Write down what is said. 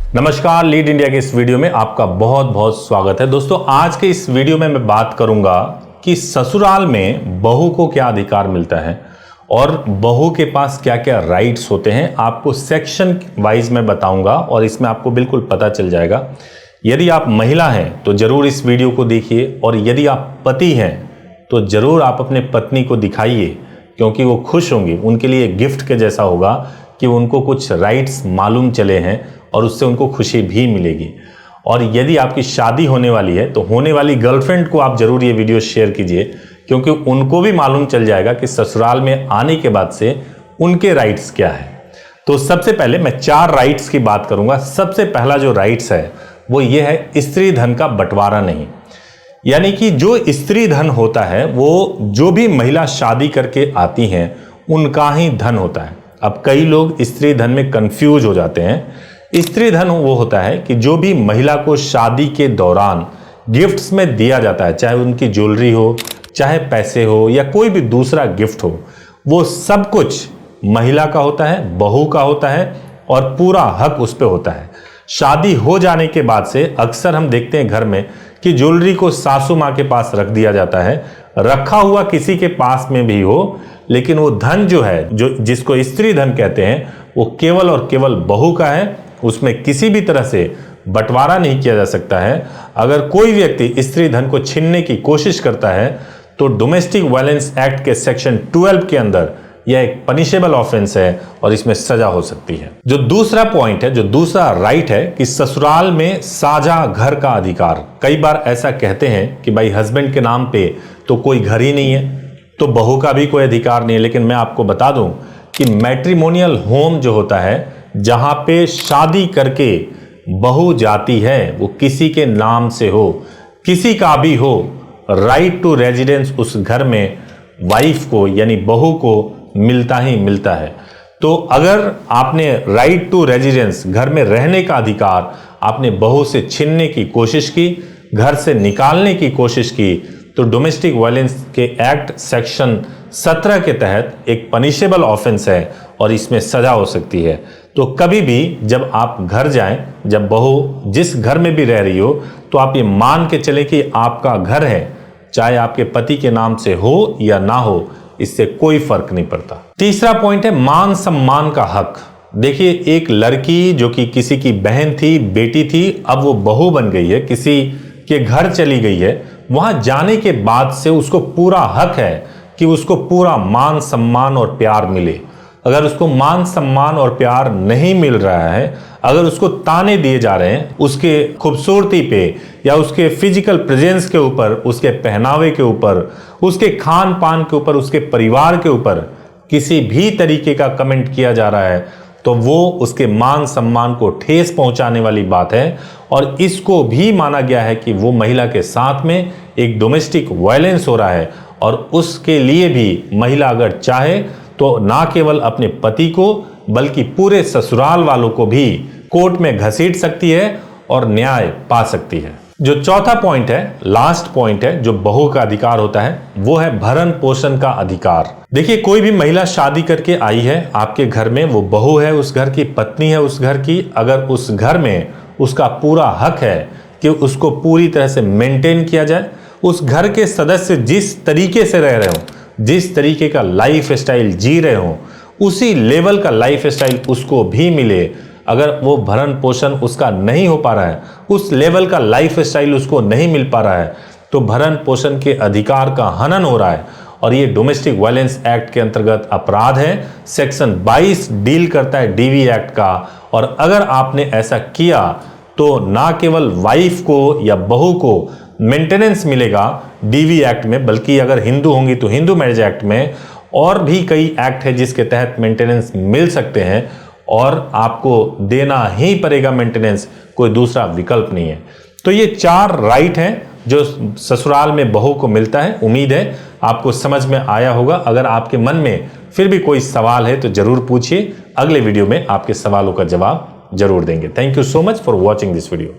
नमस्कार, lead India के इस वीडियो में आपका बहुत बहुत स्वागत है। दोस्तों, आज के इस वीडियो में मैं बात करूंगा कि ससुराल में बहू को क्या अधिकार मिलता है और बहू के पास क्या क्या राइट्स होते हैं। आपको सेक्शन वाइज मैं बताऊंगा और इसमें आपको बिल्कुल पता चल जाएगा। यदि आप महिला हैं तो जरूर इस वीडियो को देखिए, और यदि आप पति हैं तो जरूर आप अपने पत्नी को दिखाइए, क्योंकि वो खुश होंगी। उनके लिए गिफ्ट के जैसा होगा कि उनको कुछ राइट्स मालूम चले हैं और उससे उनको खुशी भी मिलेगी। और यदि आपकी शादी होने वाली है तो होने वाली गर्लफ्रेंड को आप जरूर ये वीडियो शेयर कीजिए, क्योंकि उनको भी मालूम चल जाएगा कि ससुराल में आने के बाद से उनके राइट्स क्या है। तो सबसे पहले मैं 4 राइट्स की बात करूंगा। सबसे पहला जो राइट्स है वो ये है, स्त्री धन का बंटवारा नहीं। यानी कि जो स्त्री धन होता है वो जो भी महिला शादी करके आती हैं उनका ही धन होता है। अब कई लोग स्त्री धन में कंफ्यूज हो जाते हैं। स्त्री धन वो होता है कि जो भी महिला को शादी के दौरान गिफ्ट्स में दिया जाता है, चाहे उनकी ज्वेलरी हो, चाहे पैसे हो, या कोई भी दूसरा गिफ्ट हो, वो सब कुछ महिला का होता है, बहू का होता है, और पूरा हक उस पर होता है। शादी हो जाने के बाद से अक्सर हम देखते हैं घर में कि ज्वेलरी को सासू माँ के पास रख दिया जाता है, रखा हुआ किसी के पास में भी हो, लेकिन वो धन जो है, जो जिसको स्त्री धन कहते हैं, वो केवल और केवल बहू का है। उसमें किसी भी तरह से बंटवारा नहीं किया जा सकता है। अगर कोई व्यक्ति स्त्री धन को छीनने की कोशिश करता है तो डोमेस्टिक वायलेंस एक्ट के सेक्शन 12 के अंदर यह एक पनिशेबल ऑफेंस है और इसमें सजा हो सकती है। जो दूसरा पॉइंट है, जो दूसरा राइट है कि ससुराल में साझा घर का अधिकार। कई बार ऐसा कहते हैं कि भाई हस्बैंड के नाम पे तो कोई घर ही नहीं है, तो बहू का भी कोई अधिकार नहीं है। लेकिन मैं आपको बता दूं कि मैट्रिमोनियल होम जो होता है, जहां पे शादी करके बहू जाती है, वो किसी के नाम से हो, किसी का भी हो, राइट टू रेजिडेंस उस घर में वाइफ को यानी बहू को मिलता ही मिलता है। तो अगर आपने राइट टू रेजिडेंस, घर में रहने का अधिकार, आपने बहू से छीनने की कोशिश की, घर से निकालने की कोशिश की, तो डोमेस्टिक वायलेंस के एक्ट सेक्शन 17 के तहत एक पनिशेबल ऑफेंस है और इसमें सजा हो सकती है। तो कभी भी जब आप घर जाएं, जब बहू जिस घर में भी रह रही हो, तो आप ये मान के चलें कि आपका घर है, चाहे आपके पति के नाम से हो या ना हो, इससे कोई फर्क नहीं पड़ता। तीसरा पॉइंट है मान सम्मान का हक। देखिए, एक लड़की जो कि किसी की बहन थी, बेटी थी, अब वो बहू बन गई है, किसी के घर चली गई है, वहां जाने के बाद से उसको पूरा हक है कि उसको पूरा मान सम्मान और प्यार मिले। अगर उसको मान सम्मान और प्यार नहीं मिल रहा है, अगर उसको ताने दिए जा रहे हैं उसके खूबसूरती पे, या उसके फिजिकल प्रेजेंस के ऊपर, उसके पहनावे के ऊपर, उसके खान पान के ऊपर, उसके परिवार के ऊपर किसी भी तरीके का कमेंट किया जा रहा है, तो वो उसके मान सम्मान को ठेस पहुंचाने वाली बात है। और इसको भी माना गया है कि वो महिला के साथ में एक डोमेस्टिक वायलेंस हो रहा है, और उसके लिए भी महिला अगर चाहे तो ना केवल अपने पति को बल्कि पूरे ससुराल वालों को भी कोर्ट में घसीट सकती है और न्याय पा सकती है। जो चौथा पॉइंट है, लास्ट पॉइंट है, जो बहू का अधिकार होता है, वो है भरण पोषण का अधिकार। देखिए, कोई भी महिला शादी करके आई है आपके घर में, वो बहू है उस घर की, पत्नी है उस घर की। अगर उस घर में उसका पूरा हक है कि उसको पूरी तरह से मेंटेन किया जाए, उस घर के सदस्य जिस तरीके से रह रहे हो, जिस तरीके का लाइफ स्टाइल जी रहे हो, उसी लेवल का लाइफ स्टाइल उसको भी मिले। अगर वो भरण पोषण उसका नहीं हो पा रहा है, उस लेवल का लाइफ स्टाइल उसको नहीं मिल पा रहा है, तो भरण पोषण के अधिकार का हनन हो रहा है, और ये डोमेस्टिक वायलेंस एक्ट के अंतर्गत अपराध है। सेक्शन 22 डील करता है डीवी एक्ट का। और अगर आपने ऐसा किया तो ना केवल वाइफ को या बहू को मेंटेनेंस मिलेगा डीवी एक्ट में, बल्कि अगर हिंदू होंगी तो हिंदू मैरिज एक्ट में, और भी कई एक्ट है जिसके तहत मेंटेनेंस मिल सकते हैं, और आपको देना ही पड़ेगा मेंटेनेंस, कोई दूसरा विकल्प नहीं है। तो ये 4 राइट हैं जो ससुराल में बहू को मिलता है। उम्मीद है आपको समझ में आया होगा। अगर आपके मन में फिर भी कोई सवाल है तो जरूर पूछिए, अगले वीडियो में आपके सवालों का जवाब जरूर देंगे। Thank you so much for watching this video.